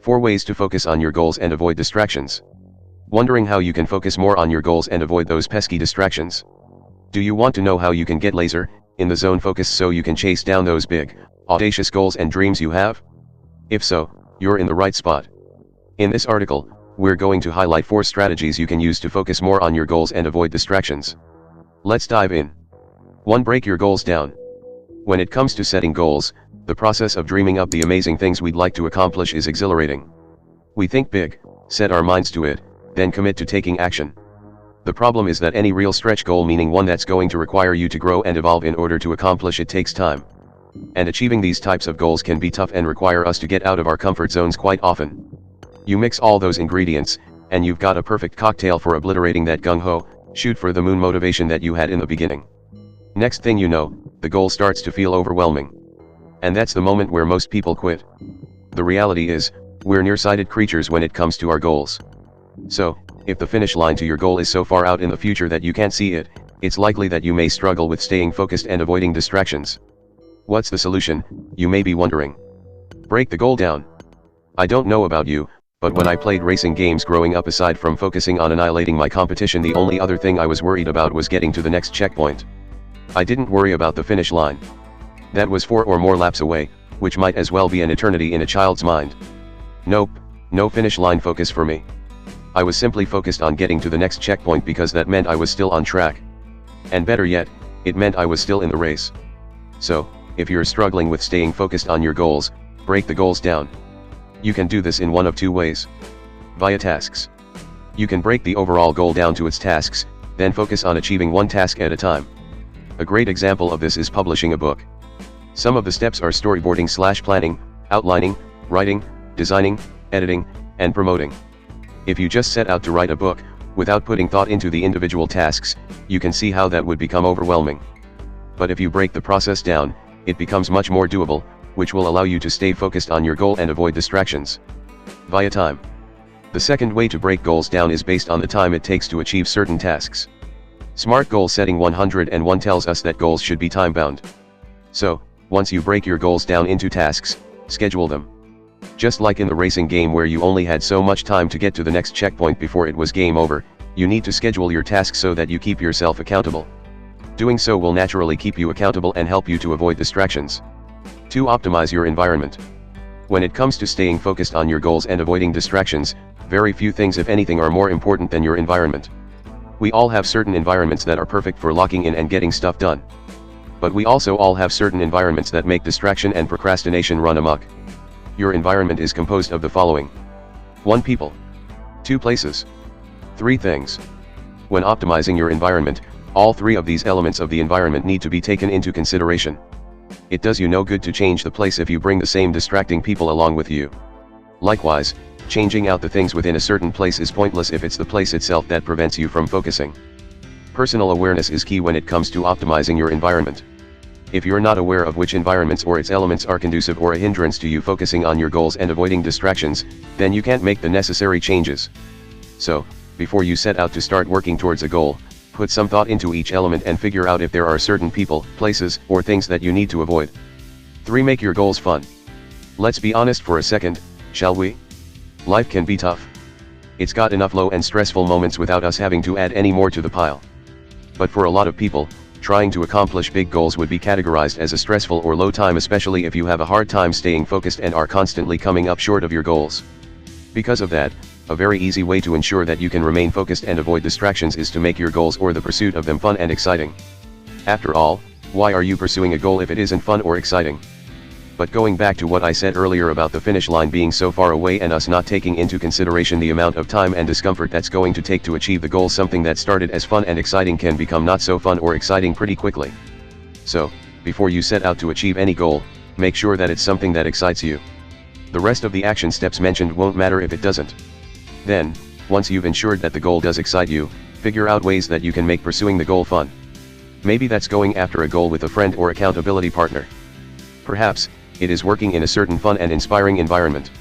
Four ways to focus on your goals and avoid distractions. Wondering how you can focus more on your goals and avoid those pesky distractions? Do you want to know how you can get laser, in the zone focus so you can chase down those big, audacious goals and dreams you have? If so, you're in the right spot. In this article, we're going to highlight 4 strategies you can use to focus more on your goals and avoid distractions. Let's dive in. 1. Break your goals down. When it comes to setting goals, the process of dreaming up the amazing things we'd like to accomplish is exhilarating. We think big, set our minds to it, then commit to taking action. The problem is that any real stretch goal, meaning one that's going to require you to grow and evolve in order to accomplish it, takes time. And achieving these types of goals can be tough and require us to get out of our comfort zones quite often. You mix all those ingredients, and you've got a perfect cocktail for obliterating that gung-ho, shoot for the moon motivation that you had in the beginning. Next thing you know, the goal starts to feel overwhelming. And that's the moment where most people quit. The reality is, we're nearsighted creatures when it comes to our goals. So, if the finish line to your goal is so far out in the future that you can't see it, it's likely that you may struggle with staying focused and avoiding distractions. What's the solution, you may be wondering? Break the goal down. I don't know about you, but when I played racing games growing up, aside from focusing on annihilating my competition, the only other thing I was worried about was getting to the next checkpoint. I didn't worry about the finish line. That was 4 or more laps away, which might as well be an eternity in a child's mind. Nope, no finish line focus for me. I was simply focused on getting to the next checkpoint because that meant I was still on track. And better yet, it meant I was still in the race. So, if you're struggling with staying focused on your goals, break the goals down. You can do this in one of 2 ways. Via tasks. You can break the overall goal down to its tasks, then focus on achieving one task at a time. A great example of this is publishing a book. Some of the steps are storyboarding/planning, outlining, writing, designing, editing, and promoting. If you just set out to write a book, without putting thought into the individual tasks, you can see how that would become overwhelming. But if you break the process down, it becomes much more doable, which will allow you to stay focused on your goal and avoid distractions. Via time. The second way to break goals down is based on the time it takes to achieve certain tasks. Smart Goal Setting 101 tells us that goals should be time-bound. So, once you break your goals down into tasks, schedule them. Just like in the racing game where you only had so much time to get to the next checkpoint before it was game over, you need to schedule your tasks so that you keep yourself accountable. Doing so will naturally keep you accountable and help you to avoid distractions. 2. Optimize your environment. When it comes to staying focused on your goals and avoiding distractions, very few things, if anything, are more important than your environment. We all have certain environments that are perfect for locking in and getting stuff done. But we also all have certain environments that make distraction and procrastination run amok. Your environment is composed of the following. 1. People. 2. Places. 3. Things. When optimizing your environment, all 3 of these elements of the environment need to be taken into consideration. It does you no good to change the place if you bring the same distracting people along with you. Likewise, changing out the things within a certain place is pointless if it's the place itself that prevents you from focusing. Personal awareness is key when it comes to optimizing your environment. If you're not aware of which environments or its elements are conducive or a hindrance to you focusing on your goals and avoiding distractions, then you can't make the necessary changes. So, before you set out to start working towards a goal, put some thought into each element and figure out if there are certain people, places, or things that you need to avoid. 3. Make your goals fun. Let's be honest for a second, shall we? Life can be tough. It's got enough low and stressful moments without us having to add any more to the pile. But for a lot of people, trying to accomplish big goals would be categorized as a stressful or low time, especially if you have a hard time staying focused and are constantly coming up short of your goals. Because of that, a very easy way to ensure that you can remain focused and avoid distractions is to make your goals or the pursuit of them fun and exciting. After all, why are you pursuing a goal if it isn't fun or exciting? But going back to what I said earlier about the finish line being so far away and us not taking into consideration the amount of time and discomfort that's going to take to achieve the goal, something that started as fun and exciting can become not so fun or exciting pretty quickly. So, before you set out to achieve any goal, make sure that it's something that excites you. The rest of the action steps mentioned won't matter if it doesn't. Then, once you've ensured that the goal does excite you, figure out ways that you can make pursuing the goal fun. Maybe that's going after a goal with a friend or accountability partner. Perhaps, it is working in a certain fun and inspiring environment.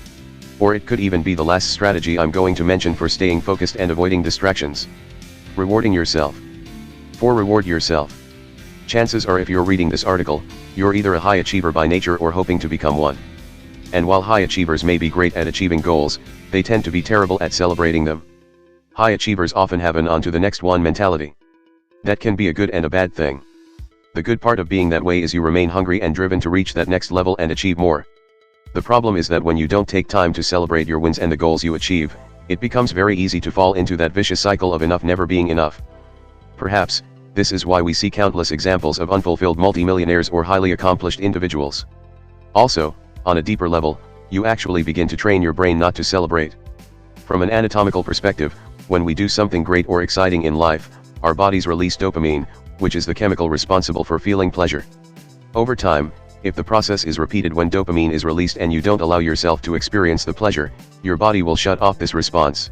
Or it could even be the last strategy I'm going to mention for staying focused and avoiding distractions. Rewarding yourself. 4. Reward yourself. Chances are if you're reading this article, you're either a high achiever by nature or hoping to become one. And while high achievers may be great at achieving goals, they tend to be terrible at celebrating them. High achievers often have an on to the next one mentality. That can be a good and a bad thing. The good part of being that way is you remain hungry and driven to reach that next level and achieve more. The problem is that when you don't take time to celebrate your wins and the goals you achieve, it becomes very easy to fall into that vicious cycle of enough never being enough. Perhaps, this is why we see countless examples of unfulfilled multimillionaires or highly accomplished individuals. Also, on a deeper level, you actually begin to train your brain not to celebrate. From an anatomical perspective, when we do something great or exciting in life, our bodies release dopamine, which is the chemical responsible for feeling pleasure. Over time, if the process is repeated when dopamine is released and you don't allow yourself to experience the pleasure, your body will shut off this response.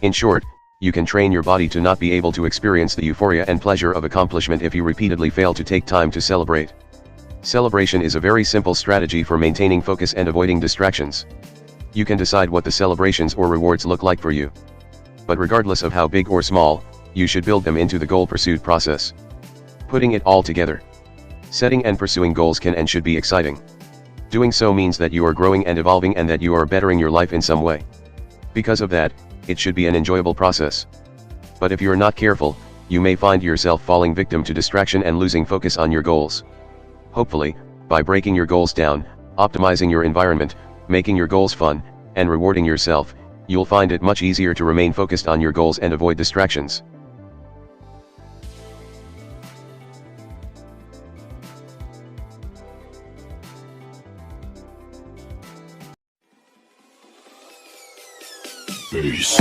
In short, you can train your body to not be able to experience the euphoria and pleasure of accomplishment if you repeatedly fail to take time to celebrate. Celebration is a very simple strategy for maintaining focus and avoiding distractions. You can decide what the celebrations or rewards look like for you. But regardless of how big or small, you should build them into the goal pursuit process. Putting it all together. Setting and pursuing goals can and should be exciting. Doing so means that you are growing and evolving and that you are bettering your life in some way. Because of that, it should be an enjoyable process. But if you are not careful, you may find yourself falling victim to distraction and losing focus on your goals. Hopefully, by breaking your goals down, optimizing your environment, making your goals fun, and rewarding yourself, you'll find it much easier to remain focused on your goals and avoid distractions. Peace.